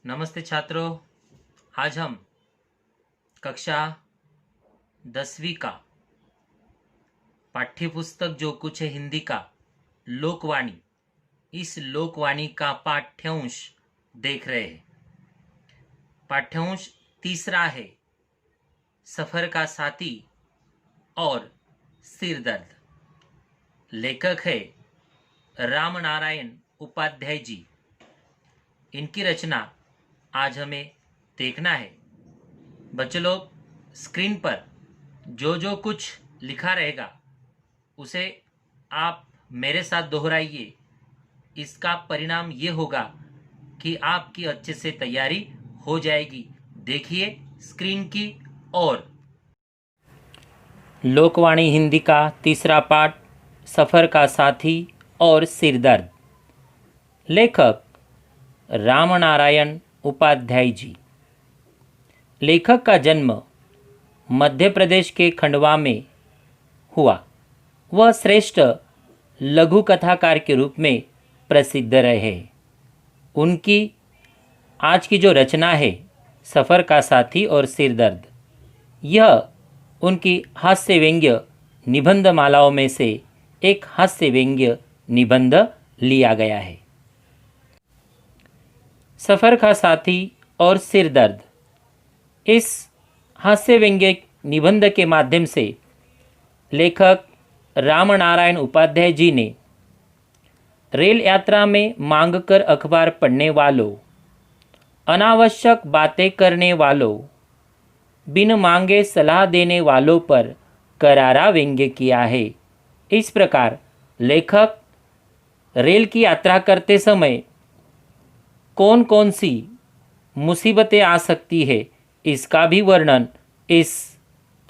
नमस्ते छात्रों। आज हम कक्षा 10वीं का पाठ्य पुस्तक जो कुछ है हिंदी का लोकवाणी, इस लोकवाणी का पाठ्यांश देख रहे हैं। पाठ्यांश तीसरा है सफर का साथी और सिरदर्द। लेखक है रामनारायण उपाध्याय जी। इनकी रचना आज हमें देखना है। बच्चों लोग, स्क्रीन पर जो जो कुछ लिखा रहेगा उसे आप मेरे साथ दोहराइए। इसका परिणाम ये होगा कि आपकी अच्छे से तैयारी हो जाएगी। देखिए स्क्रीन की ओर। लोकवाणी हिंदी का तीसरा पाठ, सफ़र का साथी और सिरदर्द। लेखक रामनारायण उपाध्याय जी। लेखक का जन्म मध्य प्रदेश के खंडवा में हुआ। वह श्रेष्ठ लघु कथाकार के रूप में प्रसिद्ध रहे। उनकी आज की जो रचना है सफ़र का साथी और सिरदर्द, यह उनकी हास्य व्यंग्य निबंध मालाओं में से एक हास्य व्यंग्य निबंध लिया गया है। सफ़र का साथी और सिरदर्द, इस हास्य व्यंग्य निबंध के माध्यम से लेखक रामनारायण उपाध्याय जी ने रेल यात्रा में मांग कर अखबार पढ़ने वालों, अनावश्यक बातें करने वालों, बिन मांगे सलाह देने वालों पर करारा व्यंग्य किया है। इस प्रकार लेखक रेल की यात्रा करते समय कौन कौन सी मुसीबतें आ सकती है इसका भी वर्णन इस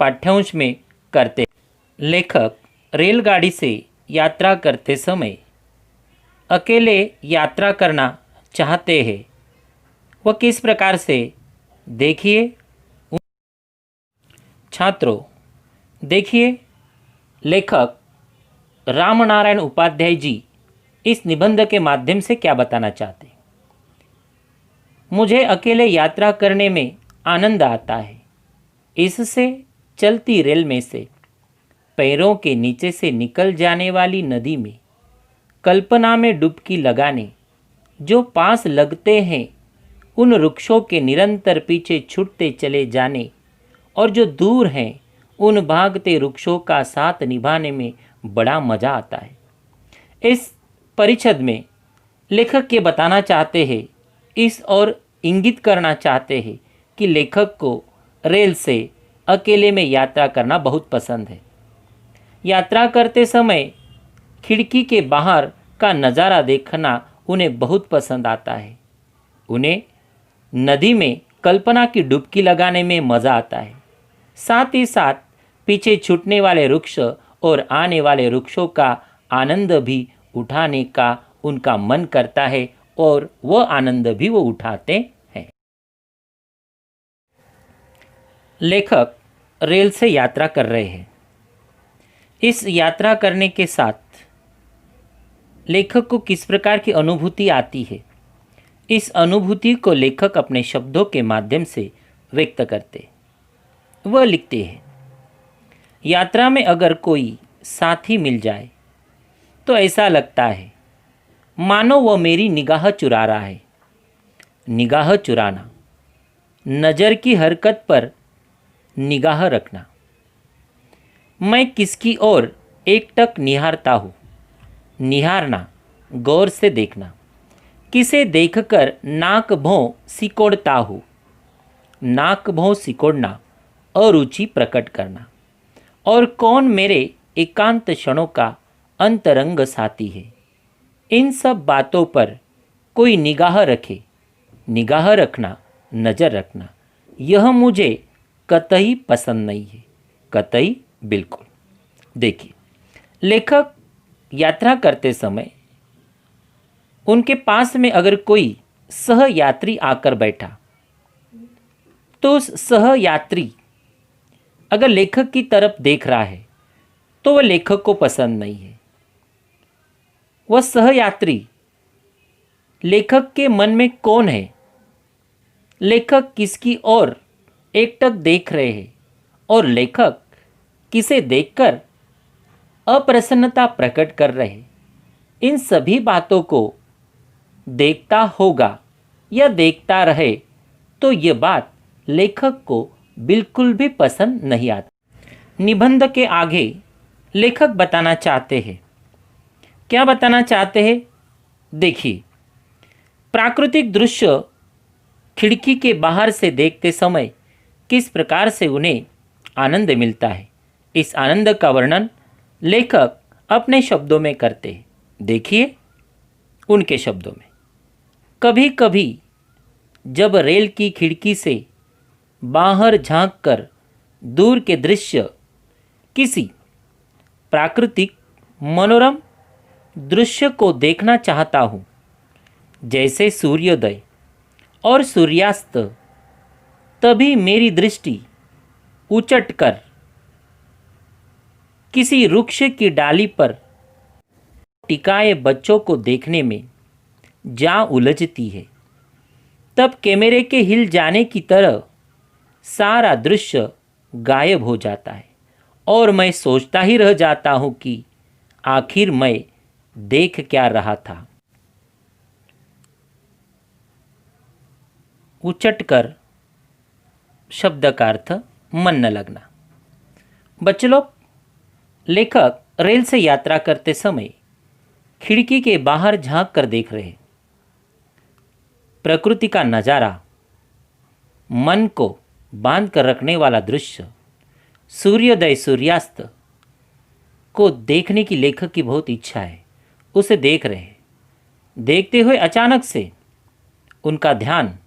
पाठ्यांश में करते हैं। लेखक रेलगाड़ी से यात्रा करते समय अकेले यात्रा करना चाहते हैं। वह किस प्रकार से, देखिए छात्रों, देखिए लेखक रामनारायण उपाध्याय जी इस निबंध के माध्यम से क्या बताना चाहते हैं। मुझे अकेले यात्रा करने में आनंद आता है। इससे चलती रेल में से पैरों के नीचे से निकल जाने वाली नदी में कल्पना में डुबकी लगाने, जो पास लगते हैं उन वृक्षों के निरंतर पीछे छूटते चले जाने, और जो दूर हैं उन भागते वृक्षों का साथ निभाने में बड़ा मज़ा आता है। इस परिच्छेद में लेखक ये बताना चाहते हैं, इस और इंगित करना चाहते हैं कि लेखक को रेल से अकेले में यात्रा करना बहुत पसंद है। यात्रा करते समय खिड़की के बाहर का नज़ारा देखना उन्हें बहुत पसंद आता है। उन्हें नदी में कल्पना की डुबकी लगाने में मज़ा आता है। साथ ही साथ पीछे छूटने वाले वृक्ष और आने वाले वृक्षों का आनंद भी उठाने का उनका मन करता है और वह आनंद भी वो उठाते हैं। लेखक रेल से यात्रा कर रहे हैं। इस यात्रा करने के साथ लेखक को किस प्रकार की अनुभूति आती है, इस अनुभूति को लेखक अपने शब्दों के माध्यम से व्यक्त करते। वह लिखते हैं, यात्रा में अगर कोई साथी मिल जाए तो ऐसा लगता है मानो वह मेरी निगाह चुरा रहा है। निगाह चुराना, नज़र की हरकत पर निगाह रखना। मैं किसकी ओर एकटक निहारता हूँ। निहारना, गौर से देखना। किसे देखकर नाक भौं सिकोड़ता हूँ। नाक भौं सिकोड़ना, अरुचि प्रकट करना। और कौन मेरे एकांत क्षणों का अंतरंग साथी है। इन सब बातों पर कोई निगाह रखे। निगाह रखना, नज़र रखना, यह मुझे कतई पसंद नहीं है। कतई, बिल्कुल। देखिए, लेखक यात्रा करते समय उनके पास में अगर कोई सहयात्री आकर बैठा तो उस सहयात्री अगर लेखक की तरफ देख रहा है तो वह लेखक को पसंद नहीं है। वह सहयात्री लेखक के मन में कौन है लेखक किसकी ओर एकटक देख रहे हैं और लेखक किसे देखकर अप्रसन्नता प्रकट कर रहे हैं, इन सभी बातों को देखता होगा या देखता रहे तो ये बात लेखक को बिल्कुल भी पसंद नहीं आती। निबंध के आगे लेखक बताना चाहते हैं, क्या बताना चाहते हैं? देखिए, प्राकृतिक दृश्य खिड़की के बाहर से देखते समय किस प्रकार से उन्हें आनंद मिलता है, इस आनंद का वर्णन लेखक अपने शब्दों में करते हैं। देखिए उनके शब्दों में, कभी कभी जब रेल की खिड़की से बाहर झांककर दूर के दृश्य किसी प्राकृतिक मनोरम दृश्य को देखना चाहता हूँ, जैसे सूर्योदय और सूर्यास्त, तभी मेरी दृष्टि उचटकर किसी वृक्ष की डाली पर टिकाए बच्चों को देखने में जा उलझती है। तब कैमरे के हिल जाने की तरह सारा दृश्य गायब हो जाता है और मैं सोचता ही रह जाता हूँ कि आखिर मैं देख क्या रहा था। उचटकर शब्द का अर्थ मन न लगना। बच्चे लोग, लेखक रेल से यात्रा करते समय खिड़की के बाहर झांक कर देख रहे हैं। प्रकृति का नज़ारा, मन को बांध कर रखने वाला दृश्य, सूर्योदय सूर्यास्त को देखने की लेखक की बहुत इच्छा है। उसे देख रहे हैं। देखते हुए अचानक से उनका ध्यान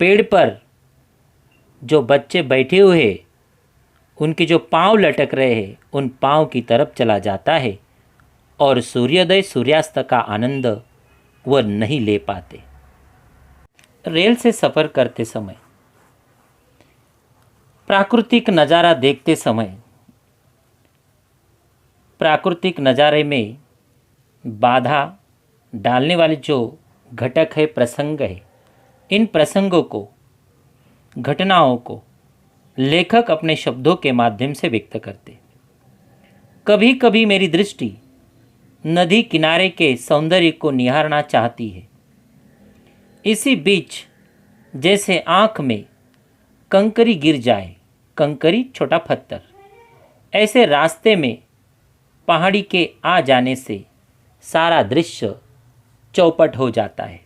पेड़ पर जो बच्चे बैठे हुए हैं, उनके जो पांव लटक रहे हैं, उन पांव की तरफ चला जाता है और सूर्योदय सूर्यास्त का आनंद वह नहीं ले पाते। रेल से सफ़र करते समय, प्राकृतिक नज़ारा देखते समय, प्राकृतिक नज़ारे में बाधा डालने वाले जो घटक है, प्रसंग है, इन प्रसंगों को, घटनाओं को लेखक अपने शब्दों के माध्यम से व्यक्त करते। कभी कभी मेरी दृष्टि नदी किनारे के सौंदर्य को निहारना चाहती है। इसी बीच जैसे आँख में कंकरी गिर जाए, कंकरी छोटा पत्थर, ऐसे रास्ते में पहाड़ी के आ जाने से सारा दृश्य चौपट हो जाता है।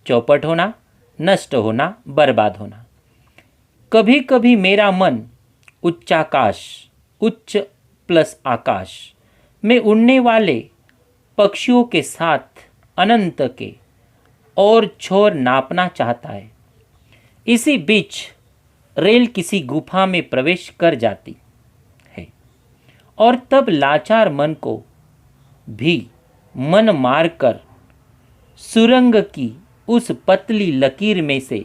चौपट होना, नष्ट होना, बर्बाद होना। कभी कभी मेरा मन उच्चाकाश, उच्च प्लस आकाश में उड़ने वाले पक्षियों के साथ अनंत के और छोर नापना चाहता है। इसी बीच रेल किसी गुफा में प्रवेश कर जाती है और तब लाचार मन को भी मन मारकर सुरंग की उस पतली लकीर में से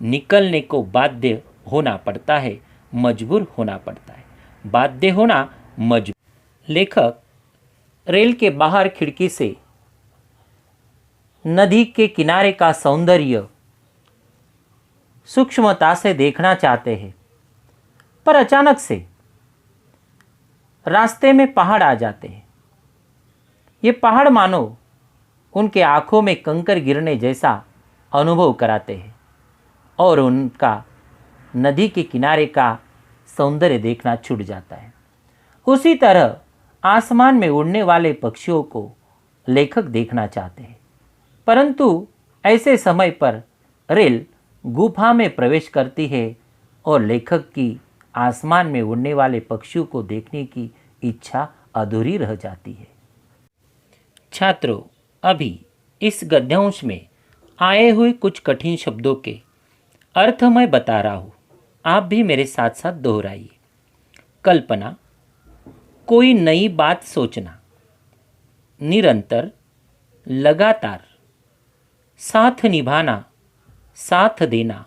निकलने को बाध्य होना पड़ता है, मजबूर होना पड़ता है। बाध्य होना, मजबूर। लेखक रेल के बाहर खिड़की से नदी के किनारे का सौंदर्य सूक्ष्मता से देखना चाहते हैं, पर अचानक से रास्ते में पहाड़ आ जाते हैं। ये पहाड़ मानो उनके आंखों में कंकर गिरने जैसा अनुभव कराते हैं और उनका नदी के किनारे का सौंदर्य देखना छूट जाता है। उसी तरह आसमान में उड़ने वाले पक्षियों को लेखक देखना चाहते हैं, परंतु ऐसे समय पर रेल गुफा में प्रवेश करती है और लेखक की आसमान में उड़ने वाले पक्षियों को देखने की इच्छा अधूरी रह जाती है। छात्रों, अभी इस गद्यांश में आए हुए कुछ कठिन शब्दों के अर्थ मैं बता रहा हूँ, आप भी मेरे साथ साथ दोहराइए। कल्पना, कोई नई बात सोचना, निरंतर, लगातार, साथ निभाना, साथ देना,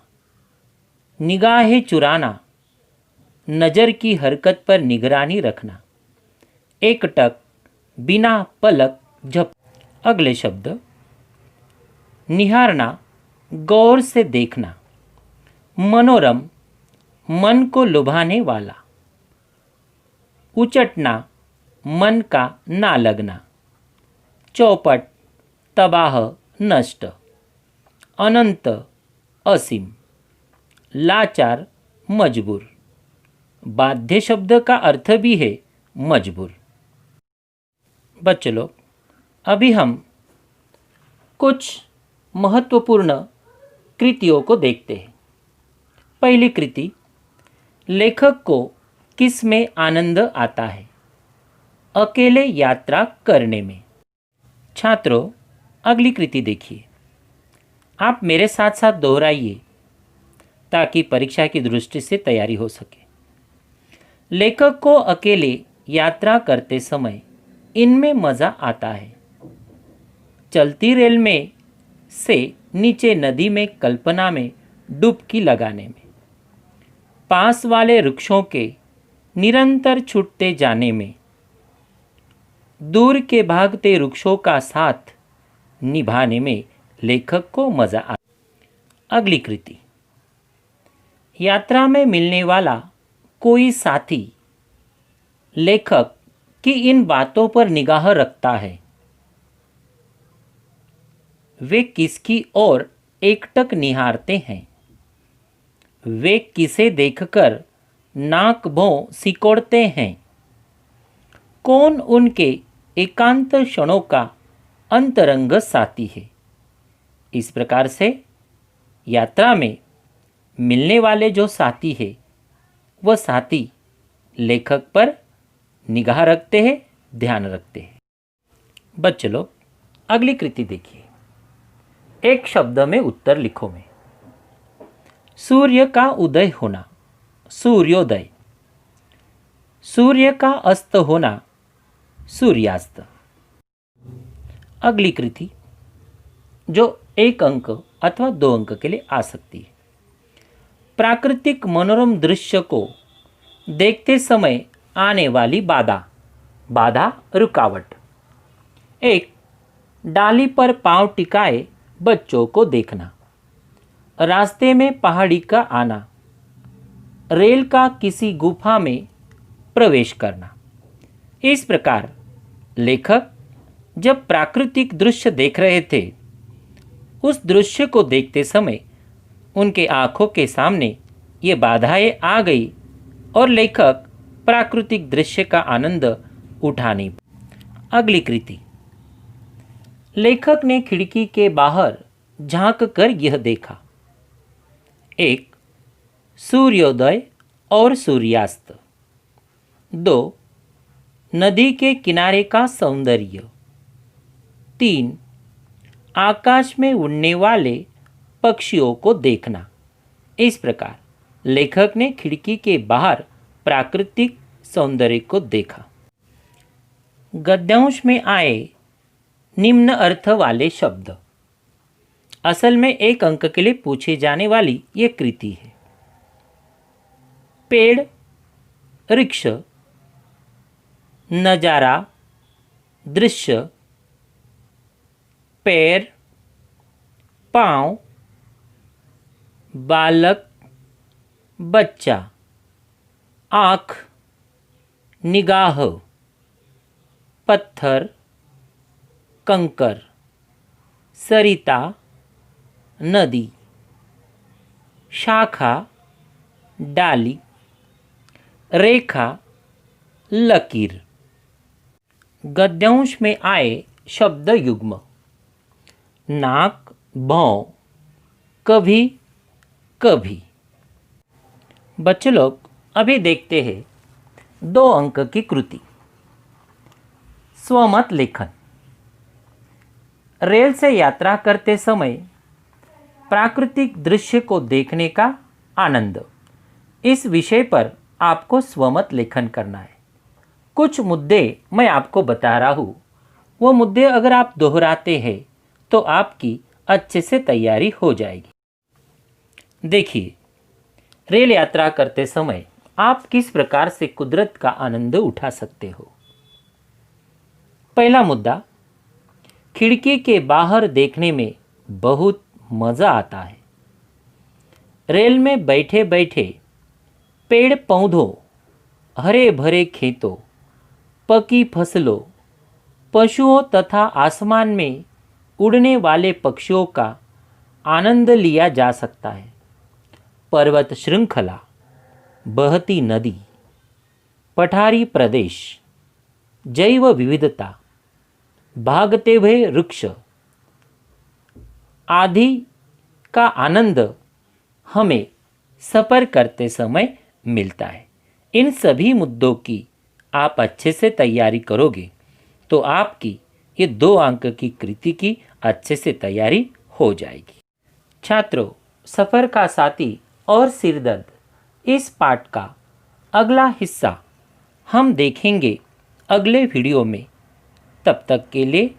निगाहें चुराना, नज़र की हरकत पर निगरानी रखना, एकटक, बिना पलक झप। अगले शब्द, निहारना, गौर से देखना, मनोरम, मन को लुभाने वाला, उचटना, मन का ना लगना, चौपट, तबाह, नष्ट, अनंत, असीम, लाचार, मजबूर। बाध्य शब्द का अर्थ भी है मजबूर। बच्चों लोग, अभी हम कुछ महत्वपूर्ण कृतियों को देखते हैं। पहली कृति, लेखक को किस में आनंद आता है? अकेले यात्रा करने में। छात्रों, अगली कृति देखिए। आप मेरे साथ साथ दोहराइए ताकि परीक्षा की दृष्टि से तैयारी हो सके। लेखक को अकेले यात्रा करते समय इनमें मज़ा आता है। चलती रेल में से नीचे नदी में कल्पना में डुबकी लगाने में, पास वाले वृक्षों के निरंतर छूटते जाने में, दूर के भागते वृक्षों का साथ निभाने में लेखक को मज़ा आता। अगली कृति, यात्रा में मिलने वाला कोई साथी लेखक की इन बातों पर निगाह रखता है। वे किसकी ओर एकटक निहारते हैं? वे किसे देखकर नाक भौं सिकोड़ते हैं? कौन उनके एकांत क्षणों का अंतरंग साथी है? इस प्रकार से यात्रा में मिलने वाले जो साथी है वह साथी लेखक पर निगाह रखते हैं, ध्यान रखते हैं। बच्चों लोग, अगली कृति देखिए। एक शब्द में उत्तर लिखो में। सूर्य का उदय होना, सूर्योदय। सूर्य का अस्त होना, सूर्यास्त। अगली कृति जो 1 अंक अथवा 2 अंक के लिए आ सकती है। प्राकृतिक मनोरम दृश्य को देखते समय आने वाली बाधा, बाधा रुकावट। 1. डाली पर पांव टिकाए बच्चों को देखना, रास्ते में पहाड़ी का आना, रेल का किसी गुफा में प्रवेश करना। इस प्रकार लेखक जब प्राकृतिक दृश्य देख रहे थे, उस दृश्य को देखते समय उनके आंखों के सामने ये बाधाएं आ गई और लेखक प्राकृतिक दृश्य का आनंद उठा नहीं। अगली कृति, लेखक ने खिड़की के बाहर झांक कर यह देखा। 1. सूर्योदय और सूर्यास्त। 2. नदी के किनारे का सौंदर्य। 3. आकाश में उड़ने वाले पक्षियों को देखना। इस प्रकार लेखक ने खिड़की के बाहर प्राकृतिक सौंदर्य को देखा। गद्यांश में आए निम्न अर्थ वाले शब्द असल में 1 अंक के लिए पूछे जाने वाली ये कृति है। पेड़, वृक्ष, नजारा, दृश्य, पैर, पाँव, बालक, बच्चा, आँख, निगाह, पत्थर, कंकर, सरिता, नदी, शाखा, डाली, रेखा, लकीर। गद्यांश में आए शब्द युग्म। नाक, भौं, कभी कभी। बच्चे लोग, अभी देखते हैं 2 अंक की कृति। स्वमत लेखन। रेल से यात्रा करते समय प्राकृतिक दृश्य को देखने का आनंद, इस विषय पर आपको स्वमत लेखन करना है। कुछ मुद्दे मैं आपको बता रहा हूँ, वो मुद्दे अगर आप दोहराते हैं तो आपकी अच्छे से तैयारी हो जाएगी। देखिए, रेल यात्रा करते समय आप किस प्रकार से कुदरत का आनंद उठा सकते हो। पहला मुद्दा, खिड़की के बाहर देखने में बहुत मज़ा आता है। रेल में बैठे बैठे पेड़ पौधों, हरे भरे खेतों, पकी फसलों, पशुओं तथा आसमान में उड़ने वाले पक्षियों का आनंद लिया जा सकता है। पर्वत श्रृंखला, बहती नदी, पठारी प्रदेश, जैव विविधता, भागते हुए वृक्ष आदि का आनंद हमें सफ़र करते समय मिलता है। इन सभी मुद्दों की आप अच्छे से तैयारी करोगे तो आपकी ये 2 अंक की कृति की अच्छे से तैयारी हो जाएगी। छात्रों, सफ़र का साथी और सिरदर्द इस पाठ का अगला हिस्सा हम देखेंगे अगले वीडियो में। तब तक के लिए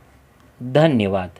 धन्यवाद।